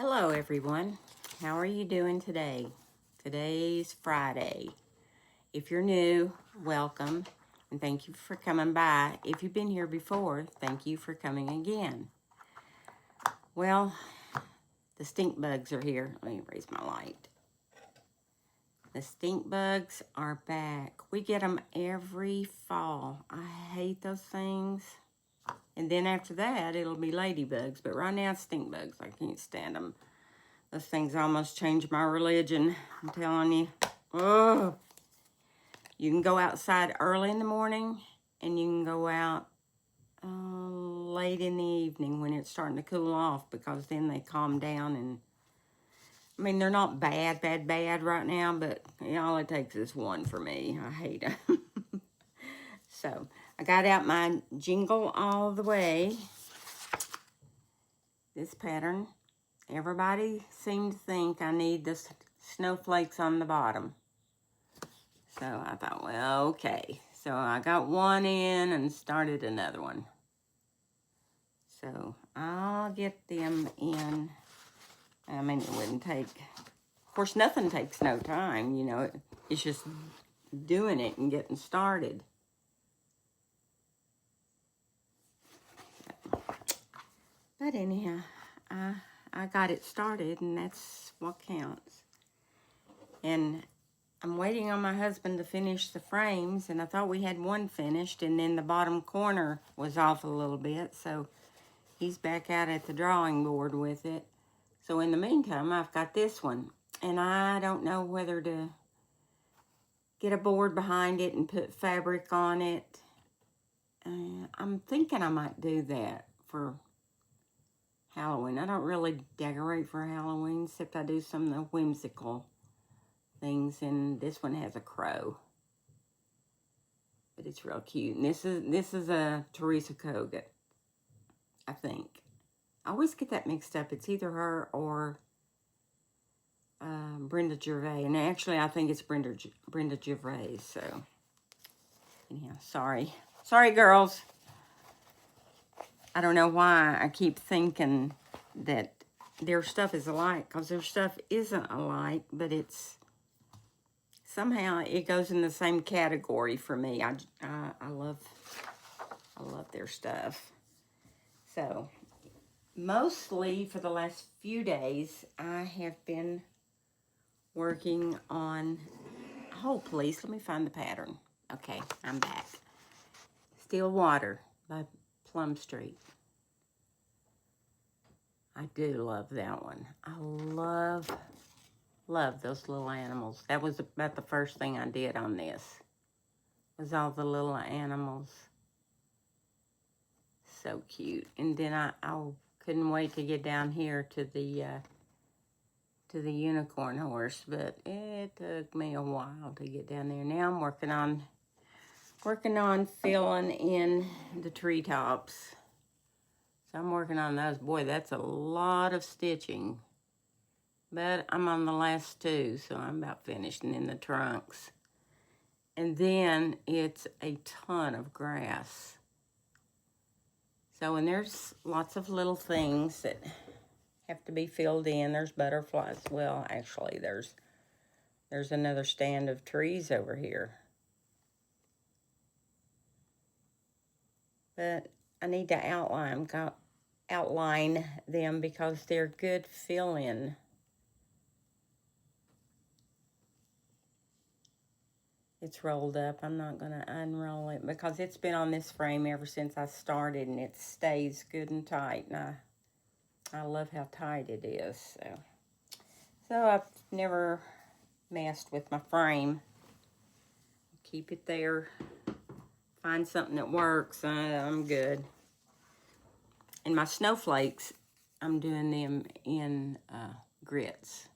Hello everyone, how are you doing today? Today's Friday. If you're new, welcome and thank you for coming by. If you've been here before, thank you for coming again. Well, the stink bugs are here. Let me raise my light. The stink bugs are back. We get them every fall. I hate those things. And then after that, it'll be ladybugs. But right now, it's stink bugs. I can't stand them. Those things almost changed my religion. I'm telling you. Oh. You can go outside early in the morning. And you can go out late in the evening when it's starting to cool off. Because then they calm down. And I mean, they're not bad right now. But you know, all it takes is one for me. I hate them. So, I got out my Jingle All The Way. This pattern. Everybody seemed to think I need the snowflakes on the bottom. So I thought, well, okay. So I got one in and started another one. So I'll get them in. I mean, it wouldn't take, of course, nothing takes no time, you know. It's just doing it and getting started. But anyhow, I got it started, and that's what counts. And I'm waiting on my husband to finish the frames, and I thought we had one finished, and then the bottom corner was off a little bit, so he's back out at the drawing board with it. So in the meantime, I've got this one, and I don't know whether to get a board behind it and put fabric on it. I'm thinking I might do that for Halloween. I don't really decorate for Halloween, except I do some of the whimsical things, and this one has a crow. But it's real cute. And this is a Teresa Kogut, I think. I always get that mixed up. It's either her or Brenda Gervais. And actually, I think it's Brenda Gervais. So, anyhow, sorry. Sorry, girls. I don't know why I keep thinking that their stuff is alike, because their stuff isn't alike, but it's somehow it goes in the same category for me. I love their stuff. So, mostly for the last few days, I have been working on, hold please, let me find the pattern. Okay, I'm back. Still Water by Plum Street. I do love that one. I love those little animals. That was about the first thing I did on this. Was all the little animals. So cute. And then I couldn't wait to get down here to the unicorn horse, but it took me a while to get down there. Now I'm working on filling in the treetops. So I'm working on those. Boy, that's a lot of stitching. But I'm on the last two, so I'm about finished. And in the trunks. And then it's a ton of grass. So, and there's lots of little things that have to be filled in. There's butterflies. Well, actually, there's another stand of trees over here. But I need to outline them because they're good fill-in. It's rolled up. I'm not going to unroll it because it's been on this frame ever since I started, and it stays good and tight. And I love how tight it is. So I've never messed with my frame. Keep it there. Find something that works. I'm good. And my snowflakes, I'm doing them in grits.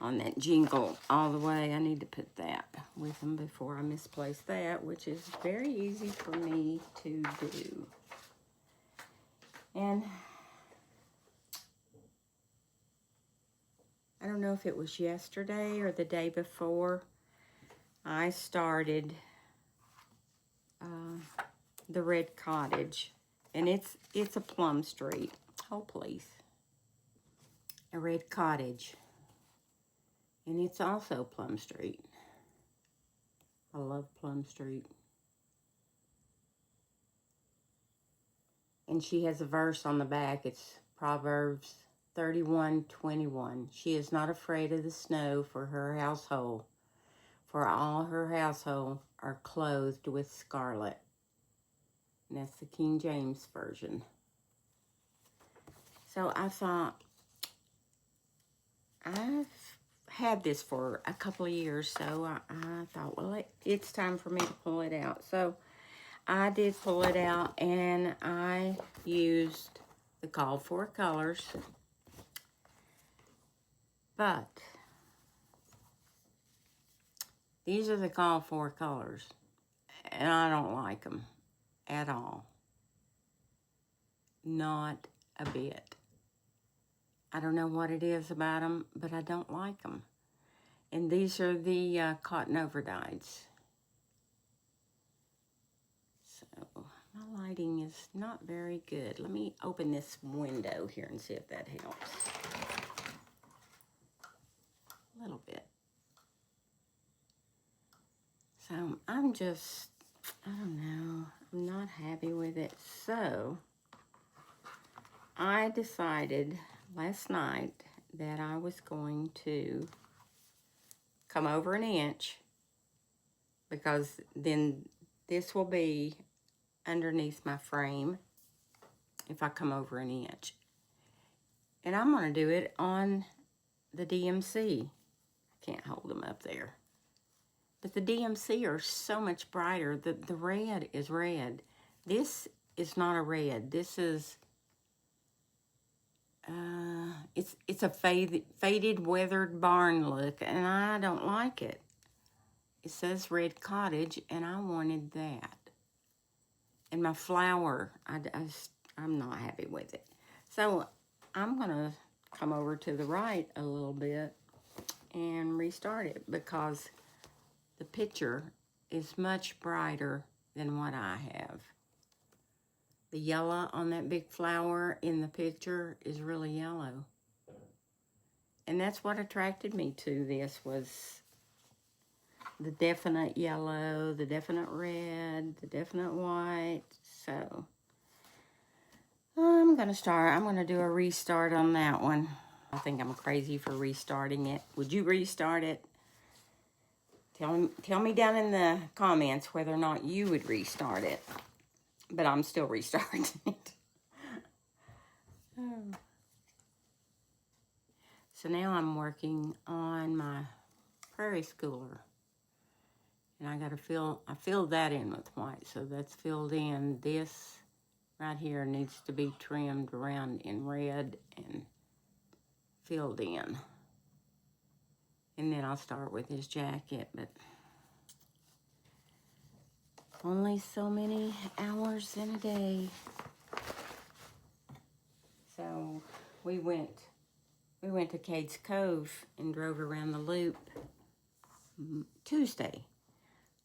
On that Jingle All The Way. I need to put that with them before I misplace that, which is very easy for me to do. And I don't know if it was yesterday or the day before, I started the Red Cottage. And it's a Plum Street. Oh, please. a Red Cottage. And it's also Plum Street. I love Plum Street. And she has a verse on the back. It's Proverbs 31:21. She is not afraid of the snow for her household, for all her household are clothed with scarlet. And that's the King James Version. So I thought, I've had this for a couple of years, so I thought, well, it's time for me to pull it out. So I did pull it out, and I used the called for colors, but these are the called for colors, and I don't like them at all. Not a bit. I don't know what it is about them, but I don't like them. And these are the cotton overdyes. So my lighting is not very good. Let me open this window here and see if that helps. A little bit. So I'm just, I don't know, I'm not happy with it. So I decided last night that I was going to come over an inch, because then this will be underneath my frame if I come over an inch. And I'm going to do it on the DMC. I can't hold them up there. But the DMC are so much brighter. The red is red. This is not a red. This is, it's a faded, weathered barn look, and I don't like it. It says Red Cottage, and I wanted that. And my flower, I'm not happy with it. So I'm going to come over to the right a little bit and restart it, because the picture is much brighter than what I have. The yellow on that big flower in the picture is really yellow. And that's what attracted me to this, was the definite yellow, the definite red, the definite white. So I'm going to do a restart on that one. I think I'm crazy for restarting it. Would you restart it? Tell me down in the comments whether or not you would restart it. But I'm still restarting it. So now I'm working on my prairie schooler. And I filled that in with white. So that's filled in. This right here needs to be trimmed around in red and filled in. And then I'll start with his jacket, but only so many hours in a day. So we went to Cades Cove and drove around the loop Tuesday.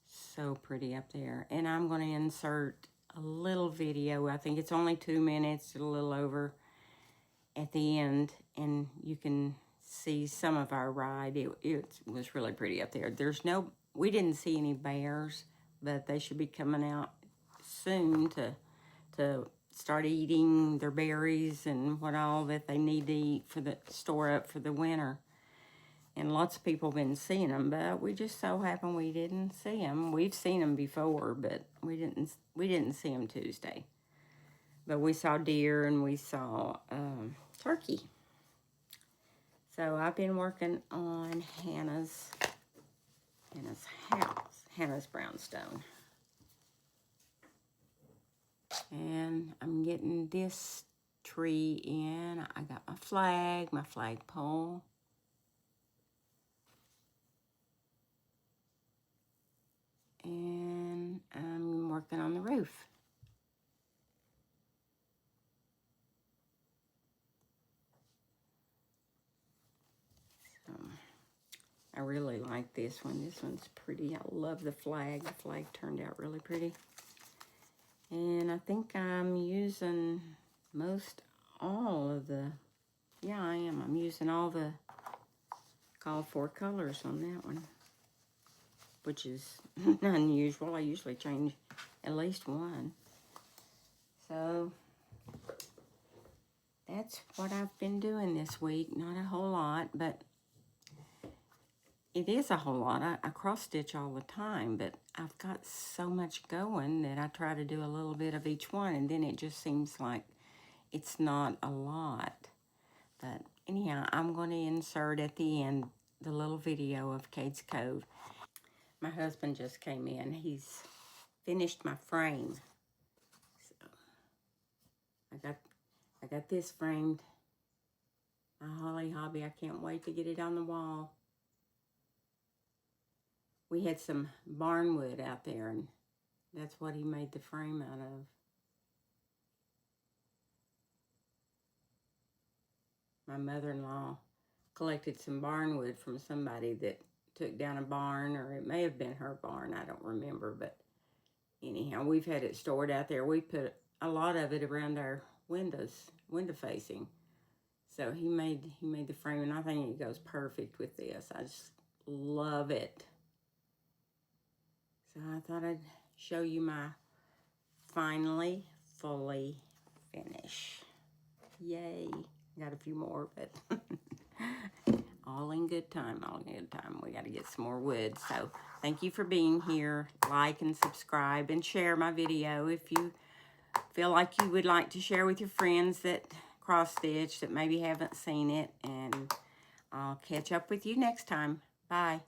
So pretty up there. And I'm going to insert a little video. I think it's only 2 minutes, a little over, at the end, and you can see some of our ride. It was really pretty up there. We didn't see any bears, but they should be coming out soon to start eating their berries and what all that they need to eat for the store up for the winter. And lots of people have been seeing them, but we just so happened we didn't see them. We've seen them before, but we didn't see them Tuesday. But we saw deer and we saw turkey. So I've been working on Hannah's house, Hannah's brownstone. And I'm getting this tree in. I got my flag pole. And I'm working on the roof. So I really like this one. This one's pretty. I love the flag. The flag turned out really pretty. And I think I'm using most all of the Yeah, I am. I'm using all the called for colors on that one, which is unusual. I usually change at least one. So that's what I've been doing this week. Not a whole lot, but it is a whole lot. I cross stitch all the time, but I've got so much going that I try to do a little bit of each one, and then it just seems like it's not a lot. But anyhow, I'm going to insert at the end the little video of Cades Cove. My husband just came in. He's finished my frame. So I got this framed. My Holly Hobby. I can't wait to get it on the wall. We had some barn wood out there, and that's what he made the frame out of. My mother-in-law collected some barn wood from somebody that took down a barn, or it may have been her barn. I don't remember, but anyhow, we've had it stored out there. We put a lot of it around our windows, window facing. So he made the frame, and I think it goes perfect with this. I just love it. So I thought I'd show you my finally fully finish. Yay. Got a few more, but all in good time, all in good time. We got to get some more wood. So thank you for being here. Like and subscribe and share my video if you feel like you would like to share with your friends that cross stitch that maybe haven't seen it. And I'll catch up with you next time. Bye.